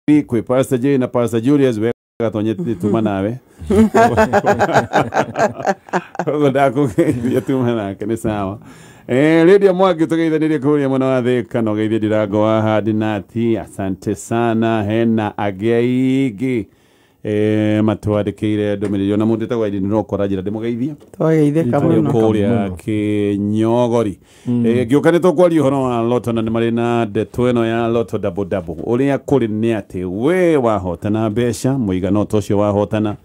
kwe Pastor J na Pastor Julius wega tonye tuma nawe ndako ya tuma nake ni sawa Lydia Mwaki tugeithanirie kuria mwana wa thika no geithie ndirago wa hadi nati asante sana hena ageigi matwandikire ndumiriri ona mundu tagwa ndi no kora njira ndimugeithia twageithia kamwe kuria kinyogori giukane to kwari horo wa loto na mari na ndeto eno ya loto double uria kuri ni ati we wahotana besha muigana utocio wahotana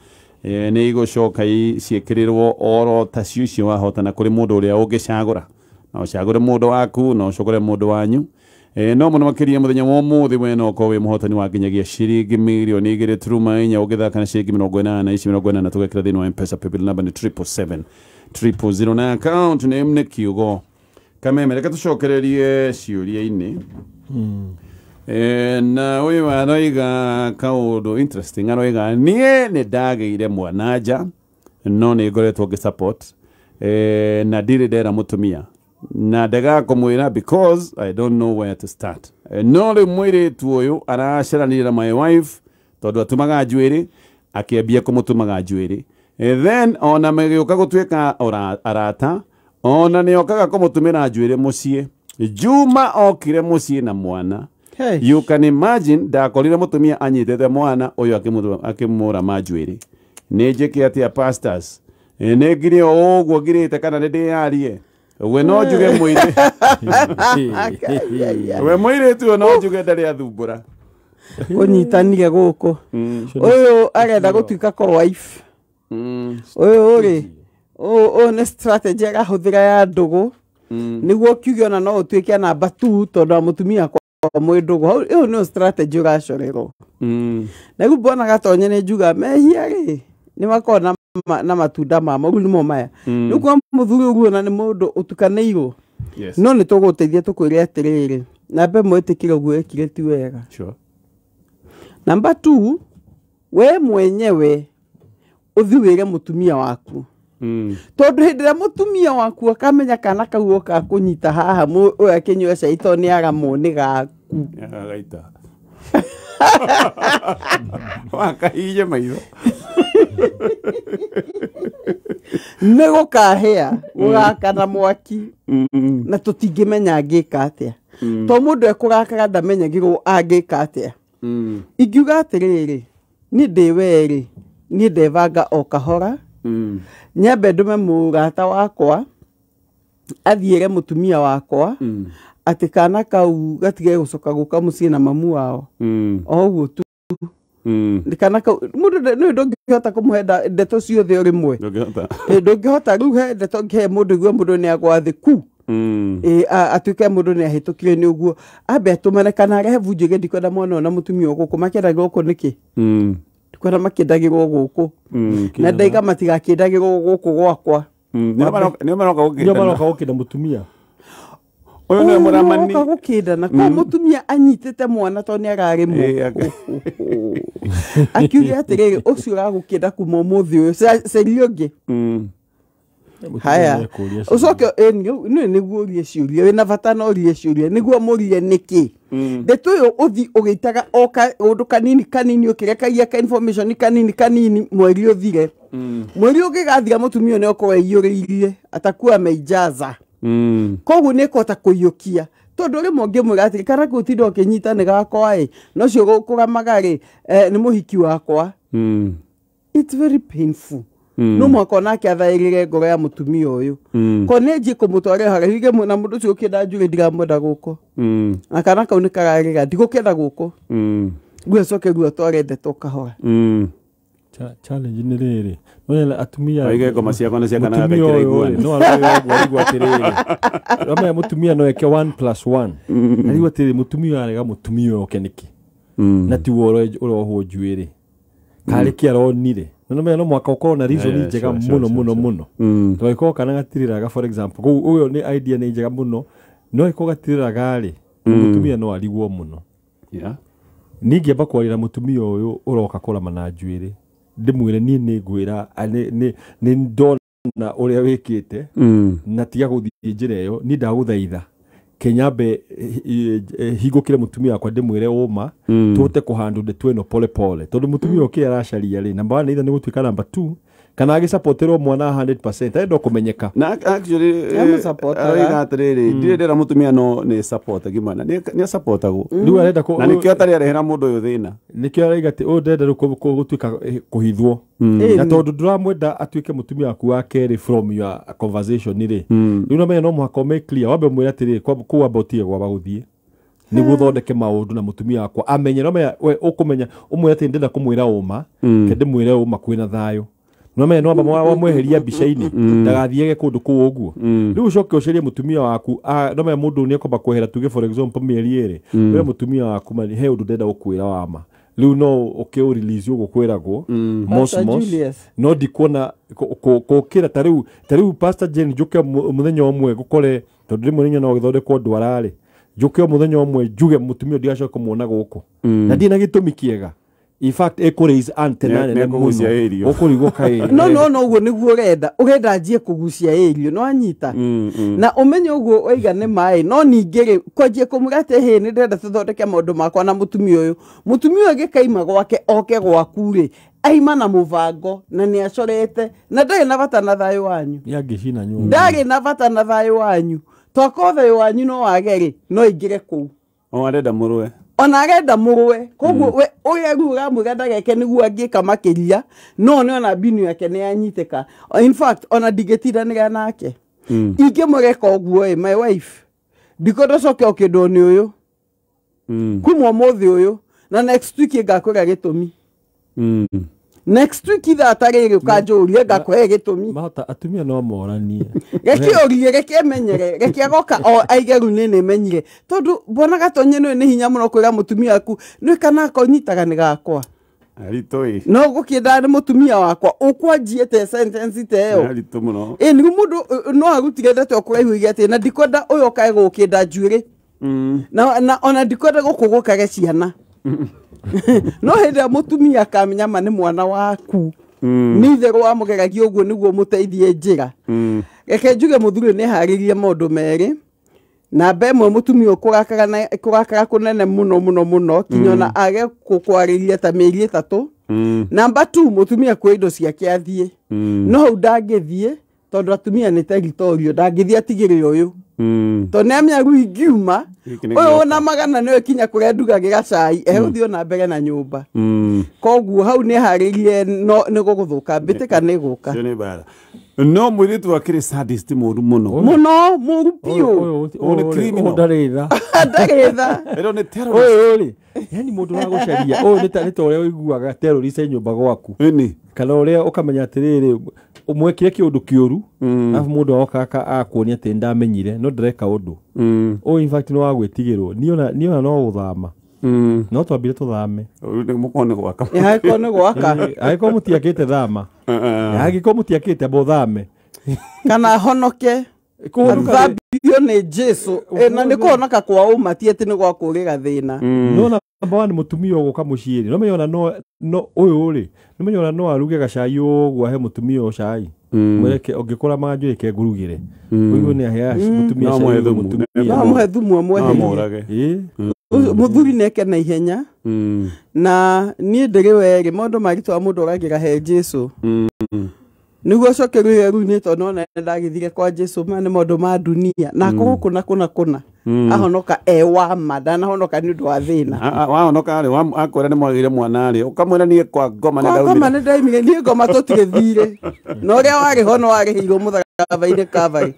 ni igucoka ciikirirwo oro tacio wahotana kuri mundu uria ungicagura na ucagure mundu waku na ucogore mundu wanyu no muno makiria muthenya wa muthi weno ko we muhotani wa kinyagia ciringi milioni 2.4 ugithaka na ciringi 80 na tugekira thini wa M-Pesa PayBill number ni 77700 na account name ni kiugo kameme reka tucokererie ciuria-ini na uyu aroiga kaundu interesting aroiga nie ni ndageire mwananja no ni ngoretwo ngisupport na ndiri ndera mutumia na ndaga kumwira because I don't know where to start no le mwire tuoyo aracaranira my wife tondu atumaga njwiri akiambia kumutumaga njwiri then ona megioka gutweka arata ona ni okaga kumutumira njwiri mucie Juma okire mucie na mwana you can imagine ndakorire mutumia anyitete mwana uyu akimura majwiri nejeke atia pastors negire ogwo girite kana ndiyarie we no juge mwire we mwire tu no juge ndari athumbura unyitanire guku uyu arenda gutuika ko wife uyu uri ne strategy arahuthira ya ndugu niguo kiugio na no utuike namba 2 tondu mutumia kwa mwindugu iyo no strategy uracorerwo na gubona gatonye ne juga mehia ri ni makona na matunda ma maguni mo maya nuko muthuri uguo na ni mundu utukaneirwo no ni tuguteithia tukwire atiriri na be mwetikire uguo ekire ti wega number 2 we mwenyewe uthiwire mutumia waku tondu hindira mutumia waku akamenya kana kauo ka kunyita haha mu akenywa caito ni agamoni gaku gaita wakaije maitho nego kahea ugakana mwaki na tutingimenya ngika atia to mundu ekurakaga ndamenya gigo angika atia ingiuga atiriri ni ndiweri ni ndevanga o kahora nyambe ndume murata wakwa athiire mutumia wakwa ati kana kau gatige gucoka guka mucie na mamu wao oguo tu ndikana mundu no ndongihota kumuhenda ndeto ciothe rimwe ndongihota riu he ndeto ngihe mundu guo mundu ni agwathiku atuike mundu ni ahitukire ni uguo ambe atumane kana arehe vunjige ndikwenda mwana na mutumia guku makendagirwo guku niki ndikwenda makendagirwo guku na ndaiga matigakendagirwo guku gwakwa ni maroka gukenda mutumia uyu ni muramani gukenda na kwa mutumia anyitete mwana to ni arari mu akiuga atiriri ucio uragukenda kuma muthi uyu serioge haya ucoke niguo urie ciuria wina bata no urie ciuria niguo murie niki ndeto yo uthi ugitaga oka undu kanini ukirekagia ka information kanini mweri uthire mweri ugigathira mutumia ni okwe iyuririe atakuwa meijaza koguo ni kota kuyukia tondu ri monge mugati kana gutindo kinyita ni gakwa no cio gukuramagari ni muhiki wakwa it's very painful no mwakona kiathairire ngoro ya mutumia uyu koneji kumutware harahige na mundu cio kida njure ndigamuda guko akana kau ni karariga ndigukenda guko gwe coke gwe tware ndeto kahora challenge ni riri wala atumia aige koma cia kana cia kana gakira iguana no arigwa tiriri rama mutumia no eke 1+1 arigwa tiriri mutumia arega mutumia okeniki na ti woro uro njwiri kari kiaronire no mwaka ukorwo na reason njega muno to iko kana gatiriraga for example uyo ni idea ni njega muno no iko gatiriraga ri mutumia no arigwo muno ningi amba kwarira mutumia uyu uroka kora na njwiri ndimwire ni ngwira ni ndona uria wikite na tiga guthie njira iyo ni ndaguthaitha kenyambe hingukire mutumia wakwa ndimwire uma tute kuhandu de tweno pole pole tondu mutumia uki aracaria ri number 1 either ni gutuika number 2 kana agisapoterwo mwana 100% endo kumenyeka na actually ariga atiriri ndirira mutumia no ni support gimana ni supportagwo riu arenda na nikio atari arehera mundu uyu thina nikio ariga ati ndenda gutuika kuhithwo na tondu ndiramwenda atuike mutumia waku wa keri from your conversation ri riu no menya no muhaka make clear wambe mwira atiri ku about ye gwa guthie ni guthondeke maundu na mutumia wakwa amenye no menya we ukumenya umwe ati ndenda kumwira uma kende mwire uma kwina thayo no menya no amba wamweheria bica-ini ndagathiege kundu ku uguo riu ucoke ucerie mutumia waku no menya mundu ni akomba kwehera tuge for example mieri iri we mutumia waku mani he undu ndenda gukwira wama riu no ukiu release uguo kwiragwo mosmos no dikuona kokira tariu pastor Jane juke muthenya omwe gukore tondu rimwe ninya no githondekwo ndwarari juke muthenya omwe juge mutumia ndigacoka kumuona guku na ndina gitumi kiega in fact ekuraise antenna ne kugucia area okurigo kai no uguo niguo urenda njie kugucia area no anyita na umenye uguo oigane mai no ningere kwanjie kumugate he ni ndenda tuthondeke maundu makwa na mutumia uyu gikaima gwake oke gwaku ri aima na muvango na ni acorete na ndari na bata na thayo wanyu yangicina nyumba ndari na bata na thayo wanyu twakothe wanyu no wageri no ingire ku arenda murwe ona arenda murwe koguo we uria ruga muganda geke niguo angika makiria no ni ona binu yake ni anyiteka in fact ona digetiranira nake ingimureka uguo my wife ndikodo coke okindo ni uyu kumwo muthi uyu na next week ngakora gitumi next week itha atariri ukanjurie ngakore gitumi mahota atumia no moranie geki orie geki emenyere geki agoka o aigeru nene menyire tondu bona gatonye no ni hinya muno kwira mutumia aku ni kana konyitaga ni gakwa aritoi no gukienda ni mutumia wakwa ukwanjiete sentence teyo aritu muno ni mundu no agutigende to kuraihu igete na ndikwenda uyo kae gukinda njuire na ona ndikwenda gukugukage ciana no henda mutumia kamenya mane mwana waku nithe rwa mugeragia uguo niguo muteithie njira reke njuge muthuri ni haririe maundu meri na bemwe mutumia kurakara kunene muno kinyona age kukwariria ta mieri 3 number 2 mutumia kwa indo ciake athie no hau ndangithie tondu atumia ni territorio ndangithie atigire uyu to nemya ruingiuma uyu na magana niwe kinya kuria ndugagira cai ehuthio na mbere na nyumba koguo hau ni haririe no ni guguthuka mbitika ni guka no mwiritu akiri sadist muru muno muru pio one criminal ndaritha ero ni terrorist ori yani mundu wa gucaria ni ta uria uiguaga terrorist nyumba gwaku ni kana uria ukamenya atiriri umwekire kiundu kiuru afu mundu okaka akuonia ati ndamenyire no ndireka undu in fact no wagwitigirwo niona no uthama no twambire tuthame mukone gwaka haikone gwaka haiko mutiakite thama hagiko mutiakite abo thame kana honoke kuthambio ni Jesu na nikuonaka kwa uma ti ati ni gwa kurira thina no na bwana mutumia uguka muciiri no menyona no uyu ri no menyona no aruge gacai uguo he mutumia ucai mweke ongikora manjurike ngurugire uyu ni ahya mutumia cai mutumia no muhethumu mwehe muthuri neke na ihenya na ni ndiri weri mundu maritwa mundu oragira he Jesu niguo cokeru heru ni to no ndagithire kwa Jesu mane mundu ma dunia na kugukuna kuna ahonoka ewa madana honoka ni undu wa thina wahonoka ri akwira ni mwagire mwana ri ukamwira ni kwa ngoma ni ndaimire ni ngoma tutigithire no ria wari hono wari hiro muthakabaine kavari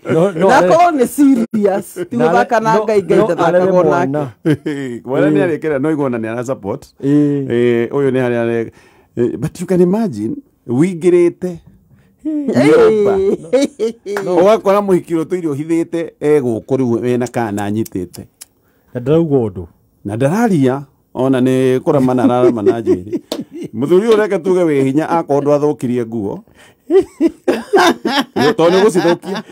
na ko ni serious ti guthaka na ngai ndathakago nake wala ni arekera no igona ni ana support uyu ni hari but you can imagine wigirite wakora muhikiro tuirio hithite eguku riu wena kana anyitite ndarauga undu na ndararia ona ni kuramana raramana njiri muthuri ureke tuge we hinya akondu athukirie nguo to ni gucithukia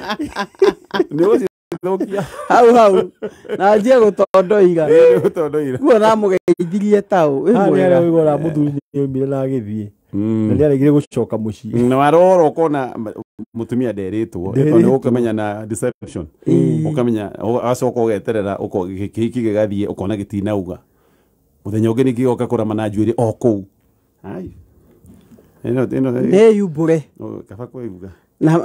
hau na njie gutondoiga kuona mugeithirie tau mwega wigora muthuri ni umire na githie na ni aregire gucoka mucii na waroro kona mutumia nderitwo iko ni ukamenya na deception ukamenya acoka ugeterera uko giki gigathie ukona gitinauga muthenya ungi ningi oka kurama na njuiri o kuu ai ne yubure kaba kuiga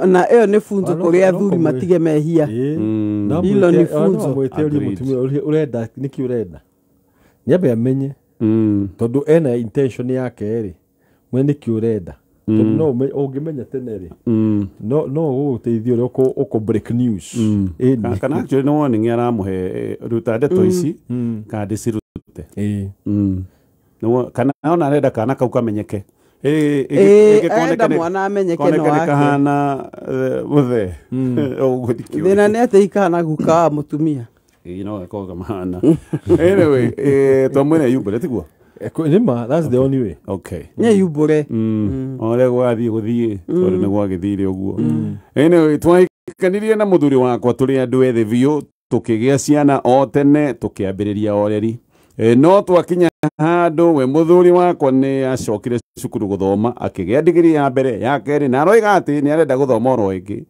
na iyo ni funzo kuri athuri matige mehia hilo ni funzo mutumia urenda niki urenda niambe amenye tondu ena intention yake ri mwene ki urenda no ungimenya tene ri no guteithio ri uko break news kana actually no warning aramuhe ruta ndeto ici ka ndicirute no kana ona arenda kana kau kamenyeke enda mwana amenyeke no wake kahana muthe thina ni ate ikana guka mutumia ko kamana anyway twamwene yubure tiguo nima that's the only way okay nye yubure ole gwathie guthie tori ni gwagithire uguo anyway twaikaniriye na muthuri wakwa turi andu ethe biu tukigia ciana o tene tukiambiriria oreri no twakinya handu we muthuri wakwa ni acokire cukuru guthoma akigia digiri ya mbere ya keri na roiga ati ni arenda guthoma oro ingi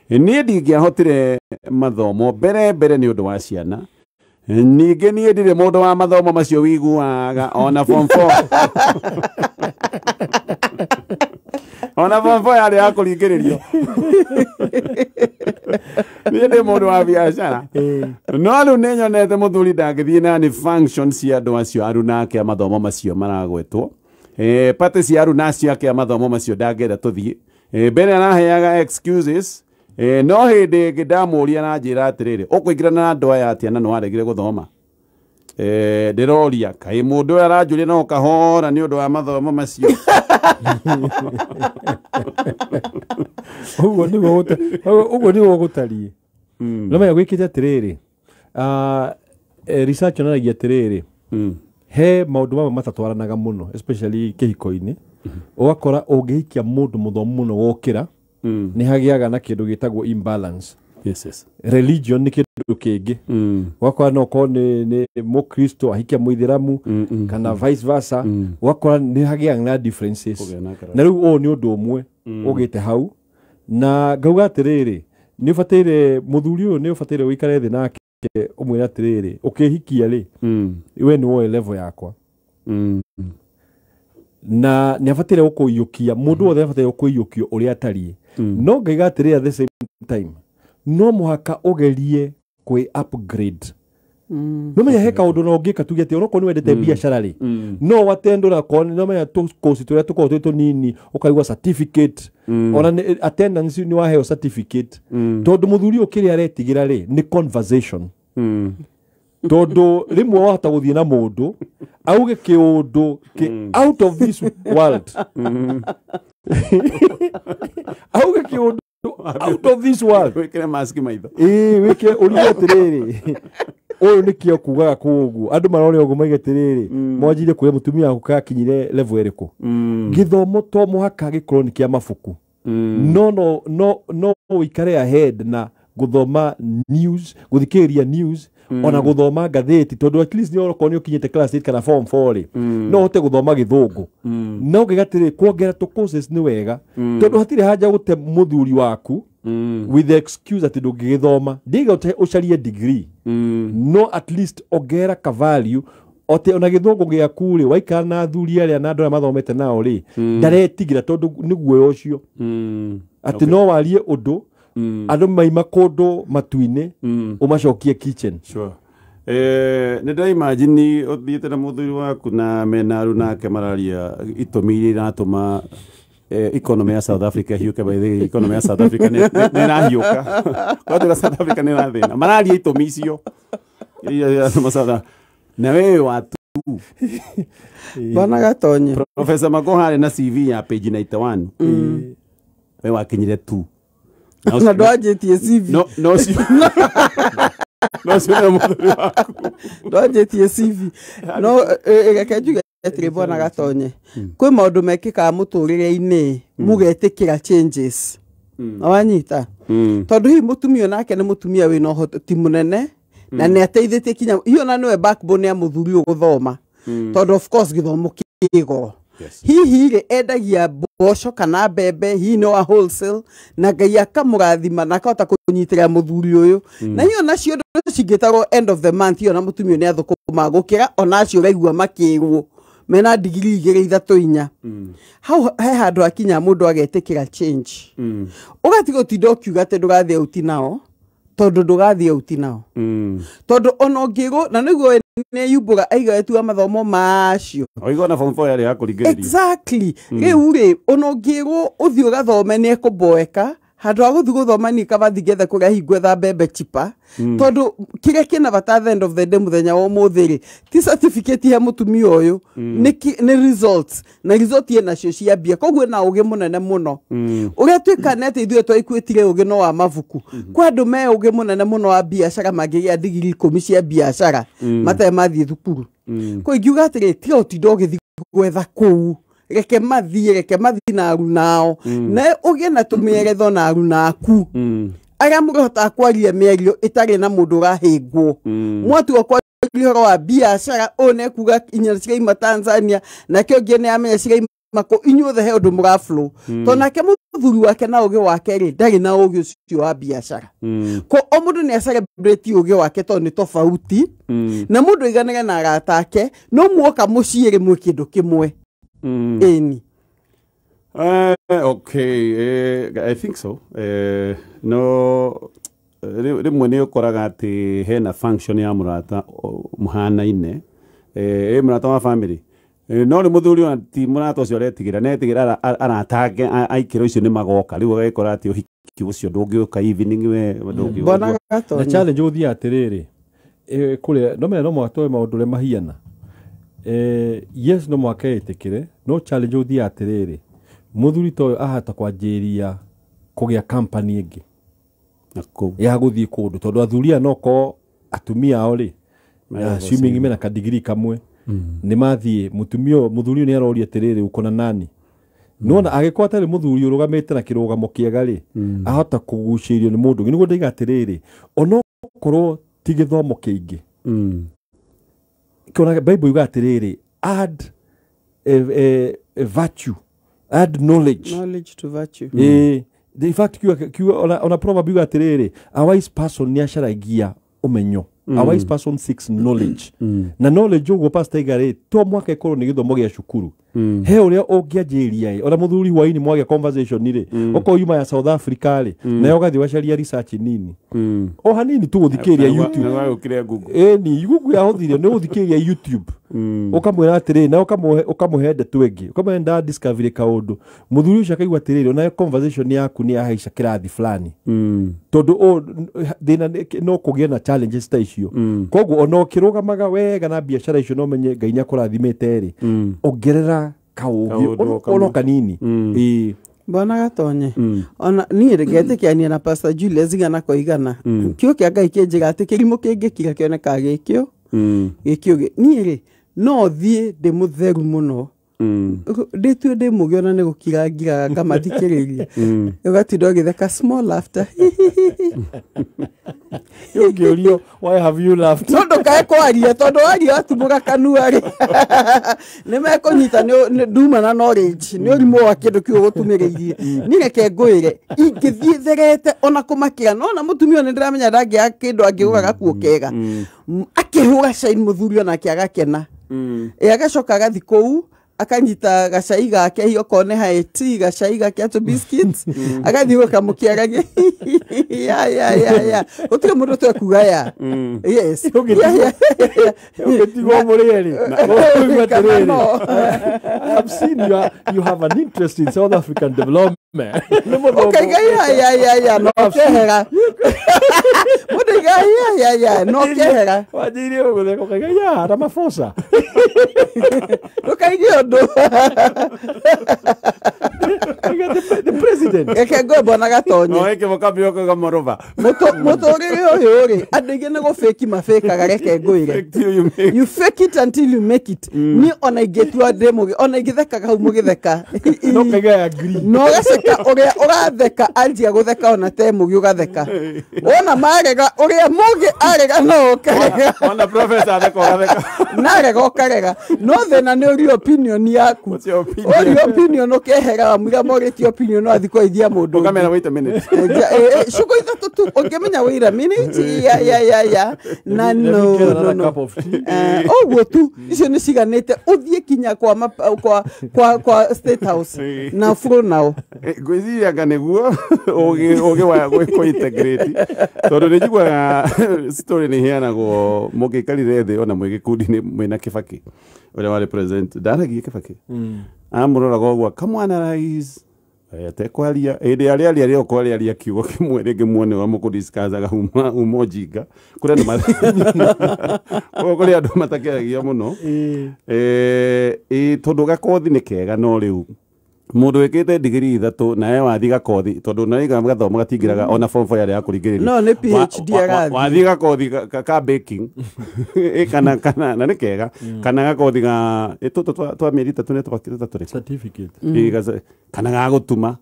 ni ndingiahotire mathomo mbere ni undu wa ciana ninge ni ndire mundu wa mathomo macio wiguaga ona form 4 ona form 4 yari akuringiririo ni ndi mundu wa biashara no riu ni nyonete muthuri ndangithie na ni functions cia andu acio aruna ake a mathomo macio maragwetwo pate cia aruna acio ake a mathomo macio ndangenda tuthie mbere araheaga excuses no hindi ingi ndamuria na njira atiriri ukuingirana na andu aya atia na no aregire guthoma ndiroria kai mundu aranjuria no kahora ni undu wa mathomo macio uguo ni gutarie no maya gwikite atiriri research onanagia atiriri he maundu mamwe matatwaranaga muno especially kihiko-ini ugakora ungihikia mundu muthomu muno gukira ni hagiaga na kindu gitagwo imbalance yes religion ni kindu kingi wakora no ko ni mukristo ahikia muithiramu kana vice versa wakora ni hagiaga na differences na riu ni undu umwe ugite hau na ngauga atiriri ni ufatire muthuri uyu ni ufatire wikare thi nake umwira atiriri ukihikia ri we ni woe level yakwa na ni afatire ukuyukia mundu wothe afatire ukuyukio uri atari no ngaiga atiriri at the same time no muhaka ugerie kwi upgrade no menya heka undu no ngika tuge ati onoko ni wendete biashara ri no watendura ko no menya tu course turia tuko tu nini ukaigwa certificate ona attendance ni waheo certificate tondu muthuri ukiri aretigira ri ni conversation tondu rimwe wahota guthie na mundu auge kiundu out of this world auge kiundu out of this world wikire mask maitho wike uri atiriri uyu nikio kugaga kuguo andu marore uguo maige atiriri mwanjire kuya mutumia waku kakinyire level eriku githomo to muhaka gikorwo ni kia mabuku no ikare ahead na guthoma news guthikiria news ona guthoma gatheti tondu at least ni oroko ni ukinyite class 8 kana form 4 no hote guthoma githungu no ngigatire kuongera to courses ni wega tondu hatire haja gute muthuri waku with the excuse ati ndungigithoma ndiga ucarie degree no at least ongera ka value ote ona githungu giaku ri waikara na athuri aria na andu mathomete nao ri ndaretigira tondu niguo ucio ati no warie undu andu maima kundu matuine umacokie kitchen sure nida imagine uthiete na muthuri waku na mena arunake mararia itumi iratuma economy ya South Africa hiuke by the economy ya South Africa ni rahiuka watu South Africa ni rathina mararia itumi icio ya masada na wewe watu bana gatonye Professor Magoha na CV ya page 91 wewe wakinyire tu na doajetie CV no si no si na muthuri waku doajetie CV no egekejuga etire bana gatonye kwi maundu mekika muturire-ini mugetikira changes awanyita tondu hi mutumia nake ni mutumia wina uhoti munene na ni ateithitie kinya hiyo na niwe backbone ya muthuri uguthoma tondu of course githomo kigoro hihi rĩ endagia mboco kana mbembe hihi no a wholesale na Ngai akamũrathima na akahota kũnyitĩra mũthuri ũyũ na hiyo nacio cingĩtarwo end of the month hiyo na mũtumia nĩ athũkũma gũkĩra ona acio ũraigua makĩrwo mena digrii 2-3-4 hau he handũ akinya mũndũ agetĩkĩra change ũgatiga ũtinda ũkiuga atĩ ndũgathiĩ uti nao tondũ ndũgathiĩ uti nao tondũ ona ũngĩrwo na nĩguo nĩ yumbũra aiga etua mathomo macio oiga na form 4 yarĩ ya kũringĩrĩria exactly rĩu rĩ ona ũngĩrwo ũthiĩ ũgathome nĩ ekũmboeka handũ ha gũthiĩ gũthoma nĩ kabathi getha kũrĩa hingwetha mbembe chipa tondũ kĩrĩa kĩna bata at the end of the day mũthenya wa ũmũthĩ rĩ ti certificate ya mũtumia ũyũ nĩ results na result ye nacio ciambia koguo na ũgĩ mũnene mũno ũrĩa twĩkane atĩ ithuĩ twaikuĩtire ũgĩ no wa mabuku kwa andũ me ũgĩ mũnene mũno wa biacara mangĩgĩa digrii 10 cia biacara matarĩ mathiĩ thukuru kwa ingiuga atĩrĩ tiga ũtinda ũgĩthiĩ gwetha kũu reke mathie na arunao na ũgĩe na tũmĩeretho na arunaku arĩa mũrahota kwaria mĩario ĩtarĩ na mũndũ ũrahĩngwo mwatua kwaria ũhoro wa biacara one kuga inya ciraima Tanzania nake ũngĩ nĩ amenya ciraima ko inyuothe he ũndũ mũraflow tondũ nake mũthuri wake na ũgĩ wake rĩ ndarĩ na ũgĩ ũcio wa biacara ko o mũndũ nĩ acelebrate ũgĩ wake tondũ nĩ tofauti na mũndũ aiganĩre na arata ake no muoka mũciĩ rĩ mwĩ kĩndũ kĩmwe Any. Okay, I think so. No, rimwe nĩ ũkoraga atĩ hena function ya mũrata mũhanaine mũrata wa family no nĩ mũthuri ona ti mũrata ũcio aretigĩra netigĩra aratange aikĩro icio nĩ magoka rĩu agakora atĩ ũhiki ũcio ndũngĩũka evening we ndũngĩũka na challenge ũthiĩ atĩrĩrĩ kũrĩa no mena no mwatoe maũndũ ũrĩa mahiana yes no mwaka etĩkĩre no challenge ũthiĩ atĩrĩrĩ mũthuri toyo ahata kwanjĩria kũgĩa company ĩngĩ ya gũthiĩ kũndũ tondũ athuria noko atumia ao rĩ swimming mena ka degree kamwe nĩ mathiĩ mũthuri nĩ aroria atĩrĩrĩ ũkona nani nona agĩkorwo atarĩ mũthuri ũrũgamĩte na kĩrũgamo kĩega rĩ ahota kũgucĩrio nĩ mũndũ nĩguo ndaiga atĩrĩrĩ ona korwo ti gĩthomo kĩingĩ kĩona Bible yuga atĩrĩrĩ add a virtue add knowledge to virtue in fact kiwa ona proverb yuga atĩrĩrĩ a wise person nĩ acaragia ũmenyo a wise person seeks knowledge na knowledge ũguo pastor igare to mwaka ĩkorwo nĩ gĩthomo gĩa cukuru he ũrĩa ũngĩanjĩria ona mũthuri hwaini mwagĩa conversation rĩ oko yuma ya South Africa rĩ na ũgathiĩ wacaria research nini o hanini tu gũthikĩria YouTube ni Google yahũthire nĩ gũthikĩria YouTube ukamwĩra atĩrĩ na ũkamũhe ndeto ĩngĩ ũkamwenda discovery kaũndũ mũthuri ũcio akaigua atĩrĩrĩ ona conversation yaku nĩ yahaica kĩrathi fulani tondũ thĩna no kũgĩa na challenges ta icio koguo ona ũkĩrũgamaga wega na biacara icio no menye Ngai nĩakũrathimĩte rĩ ongerera kaũgĩ ono kanini Bwana gatonye ona niĩ rĩgetĩkĩania na Pastor Julius igana kwa igana kĩo kĩa Ngai kĩnjĩra atĩ kĩrimũ kĩngĩkira kĩoneka gĩkĩo niĩ rĩ no thiĩ ndĩ mũtheru mũno ndĩtue ndĩ mũgĩ ona nĩ gũkira ngiraga ngamathikĩrĩria ũgatinda ũgĩtheka small laughter Yũngĩũrio why have you laughed no ndũkae kwaria tondũ waria watumũra kanua rĩ nĩ mekũnyita nduma na knowledge nĩ ũrimũ wa kĩndũ kĩu gũtumĩrĩirie niĩ reke ngwĩre ingĩthiĩ therete ona kũmakĩra no na mũtumia nĩ ndĩramenya ndangĩaga kĩndũ angĩgũra gakuo kega akĩhũra caini mũthuri ona akĩagakena agacoka agathi kũu akanyita gacai gake hiyo kone haeti gacai gake ato biscuits agathi ũkamũkĩaragia ya ũtige mũndũ twekuga ya yes ũgĩtigwo mũrĩeri I've seen you have an interest in South African development okay ya no kehera mũndũ ya no kehera wajiri ũgũtheka kaiga ya Ramaphosa ũkaigio the president. Reke ngwe bona gatonye. No eke mokambio kwa morova. Muthurire uyu ri andu ingi ni gufeki mafekaga reke ngwire. You fake it until you make it. Ni ona ingetua demugi ona ingithekaga hau mugitheka. No kaiga agree. No gaceka uria uratheka anjia gutheka ona te mugi ugatheka. Ona marega uria mugi arega no karega. Ona professor atheka. Narega ukarega. No thina ni uri opinion yaku. What's your opinion? Uri opinion ukehera muga moriti opinion no athiko ithia mundu. Ukamera wait a minute. Shuko ithatu tu ungemenya wait a minute. Ya. Na no. Oguo tu icio ni ciganite uthie kinya kwa State House. Na furo nao. Gwiciria nganiguo oge wa gwiko integrate. Tondu ni njigua story ni heanagwo mugikarire thi ona mwigikundi ni mwina Kibaki. Uria wari president ndaragia Kibaki. Amuroraga ogwa kamwana rais tekwaria ende aria okwaria kiugo kimwe ringi muone wa mukudiscusaga umojinga kuria ndo kuria ndo matakeragia muno tondu gakothi ni kega no riu mundu wikite degree 3 nae wathi gakothi tondu naiga gathoma gatingiraga ona form 4 ya kurigirira no ni PhD agathi wathi gakothi ka baking kana na ni kega kana gakothi ga twa mieri 3 ne twakirita turi certificate kana ga gutuma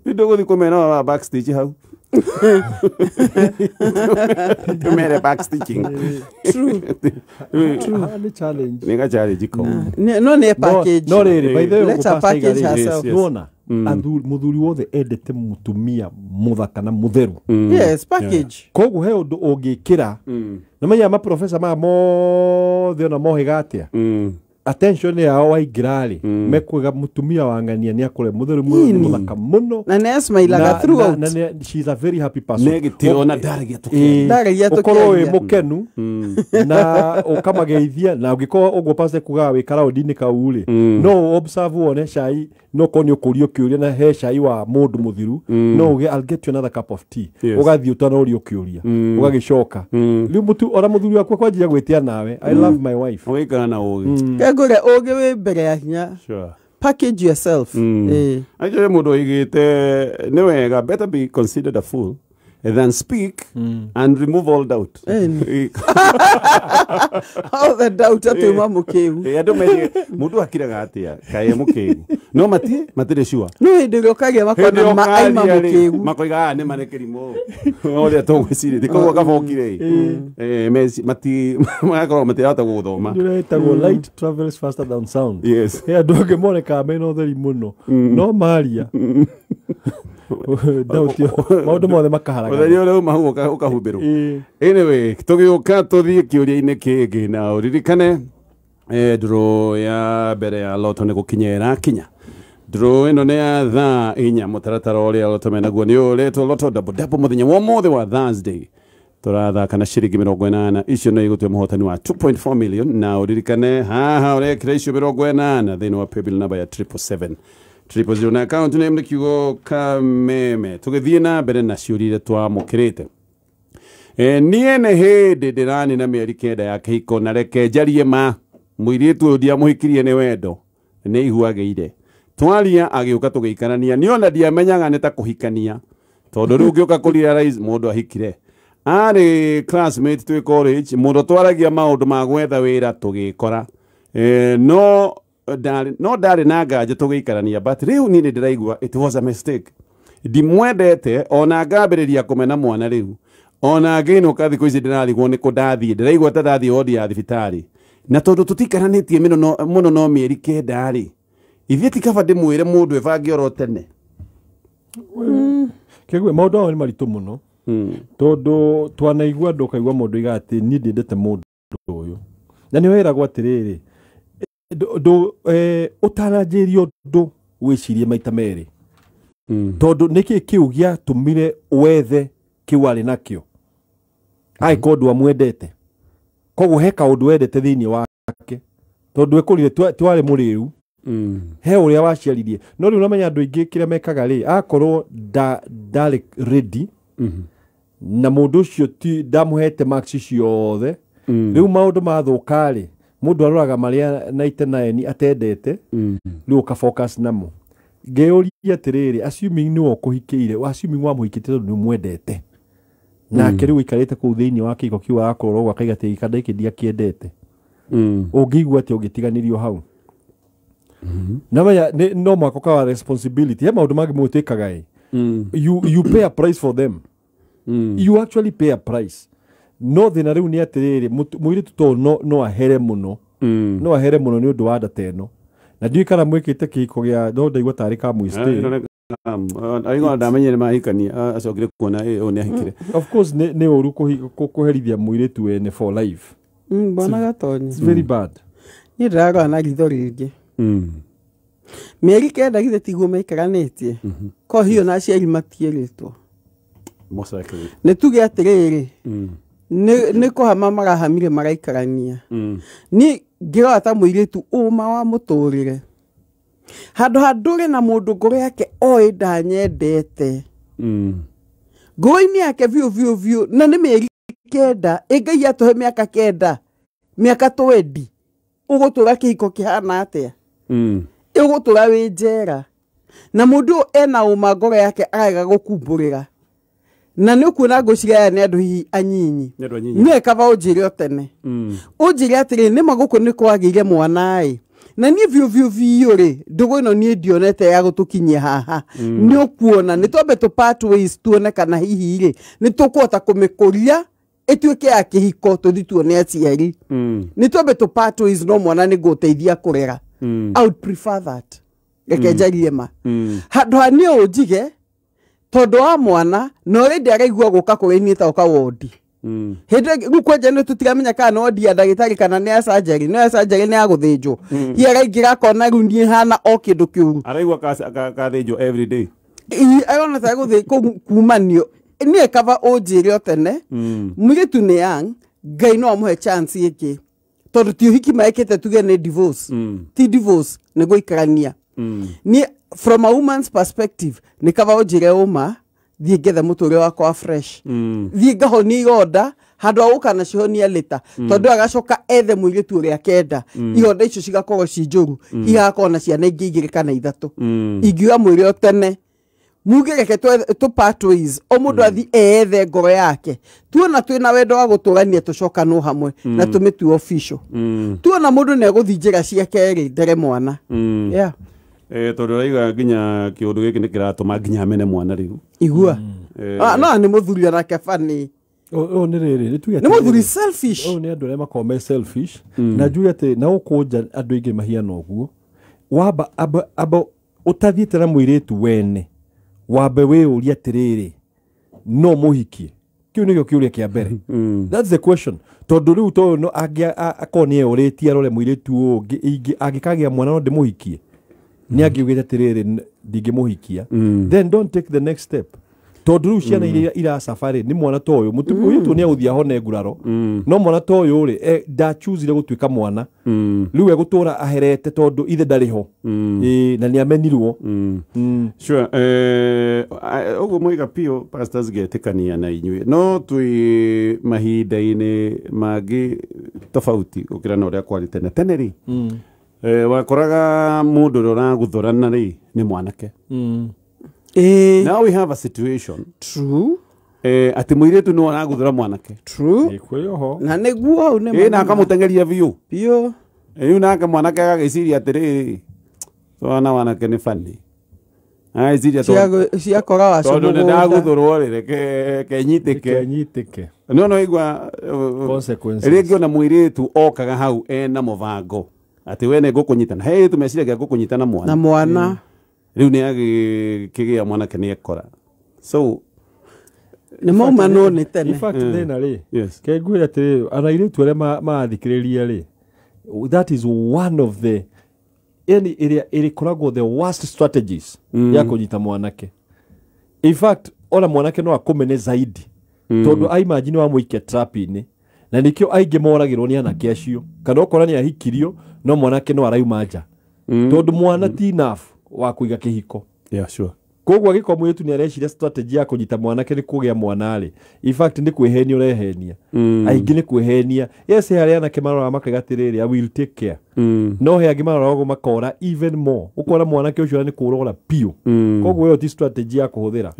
indo guthi kumena backstage hau tumere backstage true ni challenge ni ga challenge ko no ne package no really by the way let's package herself nona muthuri wothe endete mutumia muthaka na mutheru yes package koguo he undu ungikira na manya ma professor ma mothe ona mohiga atia attention yao waingirari mekuga mutumia wangania ni akore mutheru muthaka muno na ne smile throughout na she's a very happy person negitio na ndaragia tukia ndaragia tukia ukoro mukenu na ukamageithia na ugiko ugo pase kuga wikara odini kauli no observe one shai no konyo kurio kiuria na he shai wa mundu muthiru no uge I'll get you another cup of tea ugathi utana urio kiuria ugagicoka riu mutu ora muthuri wakwa kwanjia gwitia nawe I love my wife wikara na ugi kagure ugi we mbere ya hinya sure package yourself actually mundu igite ni wega better be considered a fool than speak and remove all doubt. All the doubt ati mamukegu. Ando medi mudu akiraga atia kae mukegu. No matire sure. No hinde okagia makona mai mamukegu. Makoiga ne manekerimo. Ole tongwesire diko gabokire. Mesi mati makoro mati ata guthoma. Nduretago light travels faster than sound. Yes. He andoge mone ka meno theri muno. No maria. Maundu mothe makaharaga utheri ule mahu ukahumbirwo anyway tugiuka tuthie kiuria-ini kingi na uririkane ndro ya mbere ya loto ni gukinyera kinya ndro ino ni ya thaa 4 mutaratara uria loto menaguo ni uretwo loto double muthenya wa mothe wa Thursday turathaka na ciringi 80 icio no igutwe muhotani wa 2.4 million na uririkane haha urekira icio 80 thini wa paybill number ya 777 000 na account name kiugo kameme tugithie na mbere na ciurire twa mukirite nie ne hindi ndirani na mieri kenda ya kihiko na reke njarie ma muiritu ndia muhikirie ni wendo ni ihuageire twaria agiuka tugiikarania ni ona ndia menyaga ni ta kuhikania tondu riu ngiuka kurealize mundu ahikire ari classmate twi college mundu twaragia maundu ma gwetha wira tugikora no ndari na nganja tugiikarania but riu ni ndiraigua it was a mistake ndimwendete ona ngambiriria kumena mwana riu ona ngino kathi kuici ndinarigwo ni kundathie ndiraigua ta ndathie wodi ya thibitari na tondu tutikaranitie muno no mieri kenda ri ithie tikaba ndimwire mundu ebangi oro tene kegwe maundu ao ni maritu muno tondu twanaigua ndukaigua mundu igati ni ndendete mundu uyu na ni wira atiriri utananjirio ndu wicirie maita meri tondu niki kiu gia tumire wethe kiwari nakio ai kondu amwendete koguo he kaundu wendete thiini wake tondu ekurire twari muriu he uria waciaririe no riu namenya andu ingi kiria mekaga ri akorwo ndari ready na mundu ucio ti ndamuhete max ciothe riu maundu mathukari mundu aroraga maria 99 atendete riu ka focus namo Ngeũria atiriri assuming ni okuhikiire assuming wa muhikite tondu ni mwendete nake riu ikarite kuu thiini wa kiko kiu akorwo gwa kaigate ikanda iki ndia kiendete ungigua ati ungitiganirio hau na maya no mwako wa responsibility hema undu magi mutikaga you pay a price for them you actually pay a price no thina riu ni atiriri muiritu to no ahere muno no ahere muno ni undu wa ndateno na ndiye kana mwikite kiko gya no ndaigua tari ka muiste aigo ndamenyere mahikania acokire kuona one ahikire of course ne oru kuherithia muiritu ene for life bona gatonye it's very bad ni ndaga na ritho ringi mieri kenda githe tiguo maikaranetie ko hiyo na ciari matieritwo mosakire ne tuge atiriri ne ko hama marahamire maraikarania ni ngira ta muiritu uma wa muturire handå na må ndå ngå yake oä ndanyendete ngå-inä yake biå na nä mä eri kenda ä ngai atå he mä aka kenda mä aka twendi å gå tå ra kä hiko kä hana atä ä gå tå ra wä njera na må ndå ena å ma ngoro yake arega gå kumbå rä ra na nä å kuona ngå ciraya nä andå hihi anyinyi nä kaba å njä re o tene å njä re atä rä nä magå kå nä kwagä ire mwana na ni biå ri ndugu ino ni ndionete ya gutukinyia haha ni ukuona ni twambe to pathways tuone kana hihi ri ni tukuhota kumikuria ituike ya kihiko tuthi tuone aciari ni twambe to pathways no mwana ni guteithia kurera I would prefer that reke njarie ma handu hani unjige tondu wa mwana no ri ndiraigua guka kurini ta uka wodi hede gukwenja ni tutiramenya kana wodi ya ndagitari kana ni surgery ni ya guthinjwo hiera ingira kona runie hana o kindu kiuru araigua ka thinjwo every day ayona ta guthi kumanio ni kaba ojire otene mugitu ni yang ngai no amuhe chance iki tondu ti hiki maikete tuge ni divorce ti divorce ni guikarania ni from a woman's perspective ni kaba ojire uma thie getha muture wakwa fresh thie ngahoni igonda handu agukana cihonia lita tondu agacoka ethe muiritu uria kenda igonda icio cigakorwo ci njuru igakona ciana ingi igiri kana ithatu ingiuga mwire otene muge reke tu pathways o mundu athi ethe ngoro yake tuona twina wendo wa guturania tucoka no hamwe na tumitu official tuona mundu ne guthinjira ciake ri ndere mwana yeah tondu raiga nginya kiundu giki ni kiratuma nginya mene mwana riu igua no ni muthuri na kefani ni riri ni muthuri selfish ni andu aria makome selfish na njuge ati na ukunja andu ingi mahiana uguo wamba aba utathiite na muiritu wene wambe we uria atiriri no muhikie kiu nigio kiuria kia mbere that's the question tondu riu to no akonie uritie arore muiritu ungi agikagia mwana no ndimuhikie ni agiugite atiriri ndingimuhikia then don't take the next step tondu riu ciana ira safari ni mwana toyo mutu ni aguthia hone nguraro no mwana toyo ri da choose gutuika mwana riu egutura aherete tondu ithe ndariho na ni amenirwo sure ogo mwiga pio pastors getekania na inyue no twi mahinda-ini magi tofauti ukira na uria kwari tene ri wakoraga mundu uraguthorana ri ni mwanake now we have a situation true ati muiritu no araguthora mwanake true ikweho na neguo au ne na akamutengeria biu pio naka mwanake agagiciria atiri so na wanake ni funny aiciria cia kora wa tondu ni ndaguthorwo ri kenyitike no igwa consequences ringi ona muiritu okaga hau ena muvango ati we ne gukunyitana hey tumeciria gukunyitana na mwana riu ni agikigia mwanake ni ekora so ni mauma no ni tene in fact then ali yes kegwira ati arairitu aria maathikiriria ri that is one of the any area irikoragwo the worst strategies ya kunyita mwanake in fact ona mwanake no akomene zaidi tondu ai imagine wa muikia trap-ini na nikio aingi moragirwo ni anake acio kana okora ni ahikirio no mwanake no arauma nja tondu mwana ti enough wa kuiga kihiko yeah sure Koguo agiko mwitu ni areciria strategy ya kunyita mwanake ni kugia mwanari. In fact ni kwihenia urehenia. Aingi ni kwihenia. Yes hari anake marora makagatiriria I will take care. No he agima rogo makora even more. Ukora mwanake ucio ni kurogora pio. Koguo yo ti strategy ya kuhuthira.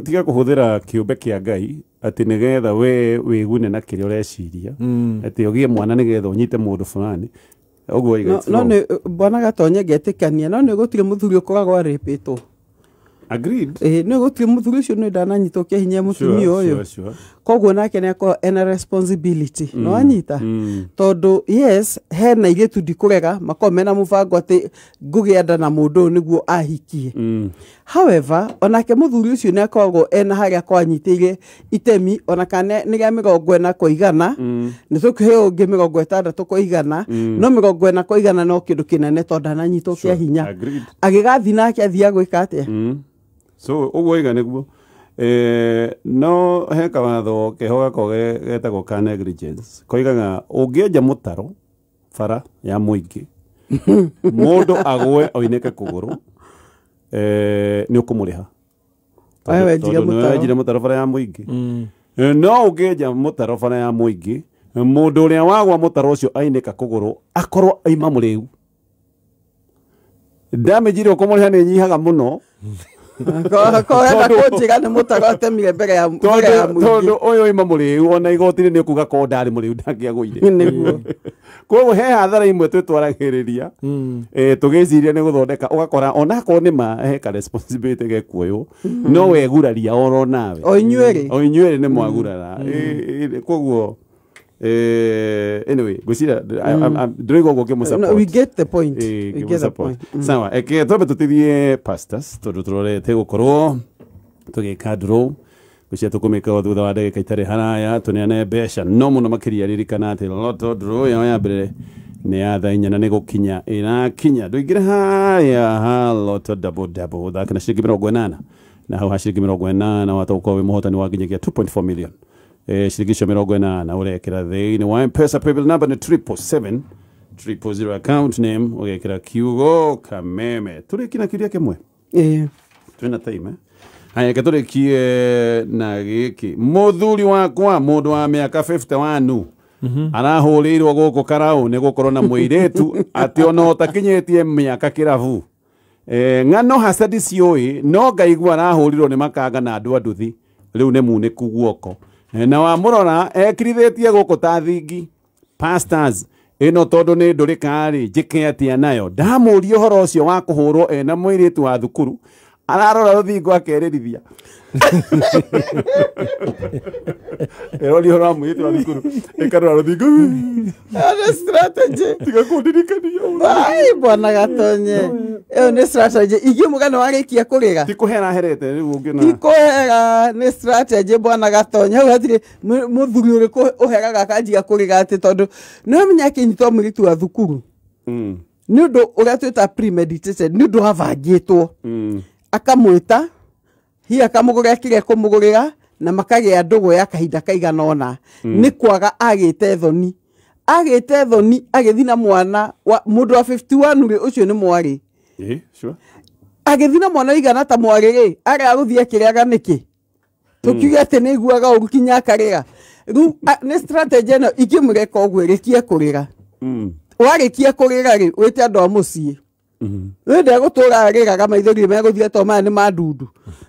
Tiga kuhuthira kiumbe kia Ngai ati nigetha we wigune na kiria ureciria. Ati ugie mwana nigetha unyite mundu fulani. Oguo no ni bwana gatonye getikania no ni gutire muthuri ukoragwo aripitwo. Agreed. No gutire muthuri ucio ni ndananyitwo kia hinya mutumia uyu. Koguo nake nako ena responsibility no anyita tondu yes hena igetu ndikurega makomena mubango ati ngugienda na mundu niguo ahikie. However onake muthuri ucio ni akoragwo ena haria kwanyitire itemi onakane ni ga 40 kwa igana ni tukihe ungi 60 kwa igana no 40 kwa igana no kindu kinene tondu ndananyitwo kia hinya agigathi nake athia gwika atia. So uguo iga niguo no heka watho kehoga koge getagwo ka negligence koigaga ungienja mutaro bara ya muingi mundu agwe oineke kuguru ni ukumuriha wewe mutaro bara ya muingi no ungienja mutaro bara ya muingi mundu uria wagwa mutaro ucio aineka kuguru akorwo aima muriu damage ire ukumuriha ni nyihaga muno tondu uyu ima muriu ona igotire ni kuga ko ndari muriu ndangiagwire niguo koguo he hathara imwe twitwaragiriria tugiciria ni guthondeka ugakora ona ko ni ma heka responsibility gekuoyo no weguraria oro nawe o inyueri ni mwagurara koguo anyway, I'm doing go give support. We get the point. We get the point. Sawa, tobe tutithie pastors, turore te gukorwo tugika draw. Gucia tukumika thutha wa ndagika itari haraya tuneane besha no muno makiria ririkana ati loto draw ya mbere ni atha inya na ni gukinya irakinya nduigire haya loto double thakana ciringi 80 na hau ciringi 80 watakuwa we muhotani wa nginyagia 2.4 million. Shirikisho 80 urekera thini wa M-Pesa paybill number ni 77700 account name ugekera kiugo kameme turikina kiria kimwe twina time haya keturikie na giki muthuri wakwa mundu wa miaka 51 arahurirwo guku karau ni gukorwo na muiretu ati ona utakinyetie miaka kiravu ng'ano hasadi cioi no ngaigua arahurirwo ni makanga na andu anduthi riu ni muniku guoko na wa murora ekirithetie guku ta thingi pastors ino tondu ni ndurikari njike atia nayo ndamuria horo ucio wa kuhurwo ena muiritu wa thukuru ararora ruthingo akererithia eroli horo muiritu wa thukuru ekarora ruthingo ana strategy tiga kundirikania ai bwana gatonye ni strategy igi mugano warikia kuriga tikuhera herete riu ungina tikuhera ni strategy bwana gatonye hau hatire muthuri uriku uheraga kanjia kuriga ati tondu no menya kinyitwo muiritu wa thukuru ni undu uria twita premeditated ni undu havangitwo akamwita hi akamugurira kire kumugurira na makagia ndugu ya kahinda kaigana ona ni kwaga agite thoni agithina mwana wa mundu wa 51 ri ucio ni mwari sure agithina mwana igana ta mwari ri ara guthia kiriaga niki tukiuga ati ni guaga urukinya akarira ru ni strategy no ikimureka ogwe rikie kurira warikie kurira ri wite andu a mucii wende gutura agiraga maithori meguthia to maya ni madundu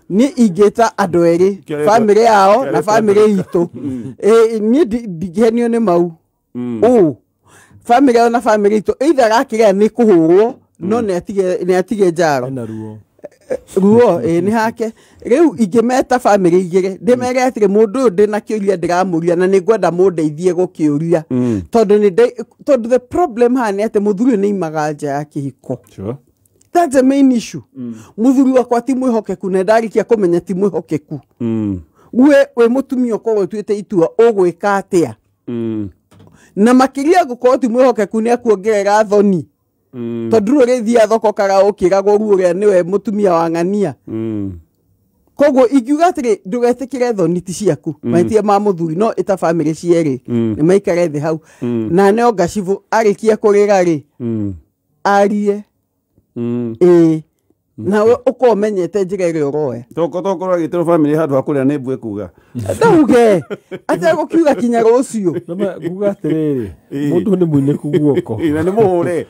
ni ingita andu eri family yao na family itu ni digenio ni mau family yao na family itu either gakiga ni kuhurwo no ne atige njaro na ruo ni hake riu ingimeta family igire ndimere atire mundu ndi na kiuria ndiramuria na ningwenda mundeithie gukiuria tondu the problem hani ate muthuri ni imagaja ya kihiko sure that's the main issue muthuri wakwa ti mwihokeku na ndarikia kumenya ti mwihokeku we mutumia ko twite itua ogwika atia na makiria gukorwo ti mwihokeku ni akuongerera thoni tondu rithia thoko kaga ukirago ruo niwe mutumia wa ng'ania koguo ingiuga atiri ndugetikire thoni ti ciaku maitia ma muthuri no ita family cieri ni maikare thi hau na ne ongacivu arikia kurira ri arie na we uko menyete njira ire uroe tokoro gitero family handu hakuria ne mbwe kuga ndauge ate gukiuga kinya rucio Nama guga atiriri mundu ni muineku guoko ina ni muhure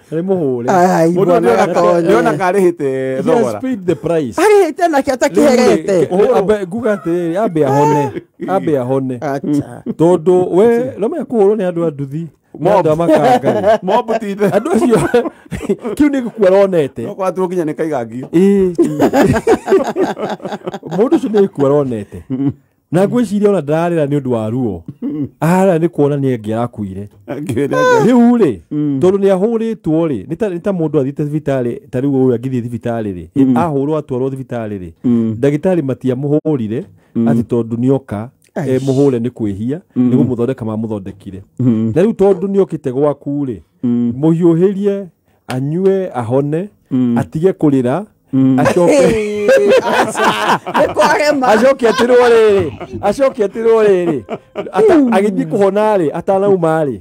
ai mundu niona karihite thogora speed the price arihite na kiata kiherete abe guga atiriri abe ahone acha tondu we nama kuhurwo ni andu anduthi moda makanga mobutite andu acio kiu ni gukwaronete no kwatu kinya ni kaigangi mundu ucio ni gukwaronete na ngwiciria ona ndararira ni undu wa ruo ara ni kuona ni ngiarakuire riu ri tondu ni ahuritwo ri ni ta mundu athite thibitari ta riu uyu angithie thibitari ri ahurwo atwarwo thibitari ri ndagitari matia muhurire ati tondu nioka muhure ni kwihia ni gumuthondeka mamuthondekire na riu tondu niokite gwaku ri muhiuhirie anyue ahone atige kurira acoke atirwo riri agithii kuhona ri atanauma ri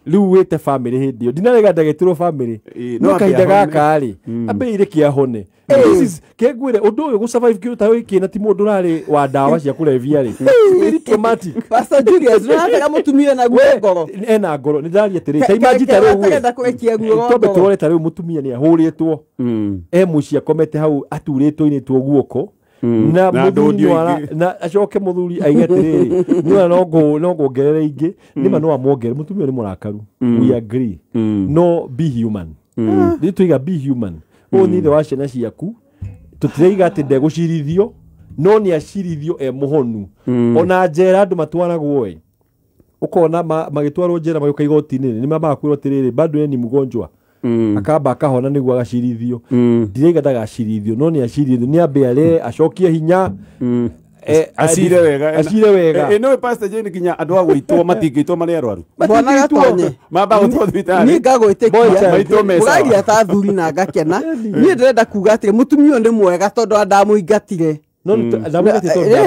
riu wite family hindi ndinarega ndagetirwo family no kahinda gaka ri ambeire kiahone kengwire undu uyu gusurvive kiru ta wiki na ti mundu rari wa dawa cia kulevia ri very traumatic Pastor Julius nataka mutumia na ngoro ena ngoro ni ndaria tiri ta imagine ta riu ndenda kurekia ngoro tobe twore ta riu mutumia ni ahuritwo mucia komete hau aturitwo ini tuo guoko na muthuri na acoke muthuri aigatiriri niwa no ngerere ingi nima no amwongere mutumia ni murakaru we agree no be human ndi tuiga be human ni the washena ciaku tutireiga ati ndegucirithio no ni acirithio muhonu ona njera andu matwaragwo ukona magitwarwo njera magioka igoti-ini ni mabakwirwo tiriri bado ni mugonjwa akamba akahona niguo agacirithio ndireiga ndagacirithio no ni acirithio ni ambe acokie hinya asire wega no pastor Jane kinya andu agwitwo matingitwo mari arwaru bona gatonye mamba gutwo thibitari ni ngagwitikia mugaria ta thuri na ngakena ni ndenda kuga ati mutumia ndi mwega tondu ndamuingatire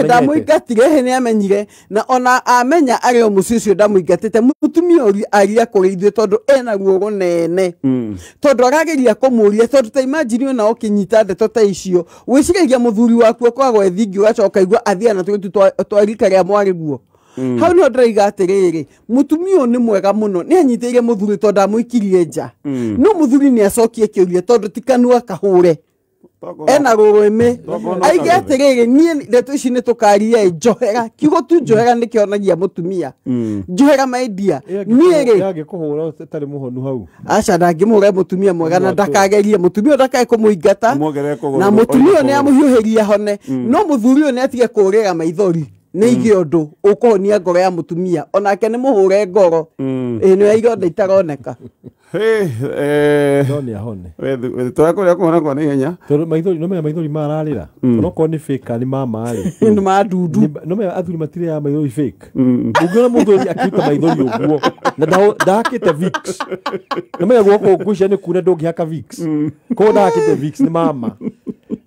ndamuingatire he ni amenyire na ona amenya ari o mucicio ndamuingatite mutumia uri aria kuri ithuĩ tondu ena ruo runene tondu arageria kumuria tondu ta imagine ona okinyita ndeto ta icio wiciragia muthuri waku akoragwo ethingi ugacoka igua athia na twarika ria mwari guo hau no ndreiga atiriri mutumia ni mwega muno ni anyitire muthuri tondu amuikirie nja no muthuri ni acokie kiuria tondu tikanua kahure ena rurimi aige atiriri nie ndeto ici ni tukaria njohera kiugo tu njohera ni kionagia mutumia njohera maidia nie ri yage kuhura tari muhonu hau aca ndangimure mutumia mwega na ndakagerie mutumia ndakae kumuingata na mutumia ni amuhiuhiria hone no muthuri ni atige kurira maithori ni ige undu ukohonia ngoro ya mutumia onake ni muhure ngoro ni aiga ndaitaroneka no ni ahone we twakoria kuhona kwa ihenya tondu maithori no maithori mararira no ko ni fake ni mama ri ni madundu no me athuri matire ya maithori fake ungiona muthori akiuta maithori uguo na ndakite Vicks no me guoko gucia ni kuna ndungihaka Vicks ko ndakite Vicks ni mama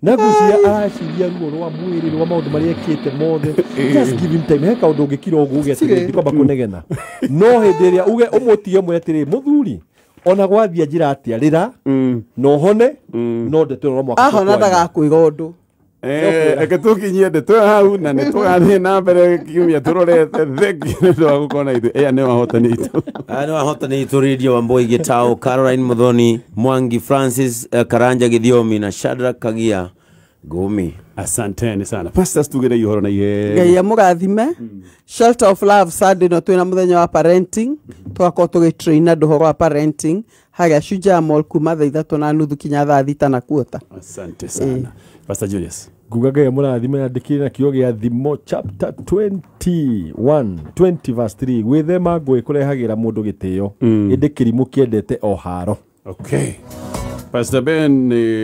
na gucia aciria ruo rwa mwiri rwa maundu maria ekite mothe just give him time heka undu ngikira ugu ugetire ndikwamba kunegena no hindiria uge umutie mwetire muthuri ona gwathia njira atia rira no hone no ndetwe no mwaka ahona ndagakwira undu eke tukinyie ndeto hau na ni tugathie na mbere kiumia turorete theki ndu wa gukona ithu ni wahotani itu ni wahotani itu radio Wamboi Gitau Caroline Muthoni Mwangi Francis Karanja Githiomi na Shadrack Kagia Gumi. Asanteni sana pastors tugere ihoro na ihe ngai amurathime shelter of love Sunday no twina muthenya wa parenting twako tugitrain andu horo wa parenting haria Shujaa Mall kuma thaa 3:30 kinya thaa 6 na kuota. Asante sana Pastor Julius nguga ngai amurathime andikire na kio gia thimo chapter 20 verse 3 gwithema ngui kurehagira mundu gitio indi kirimu kiendete o haro. Okay Pastor Ben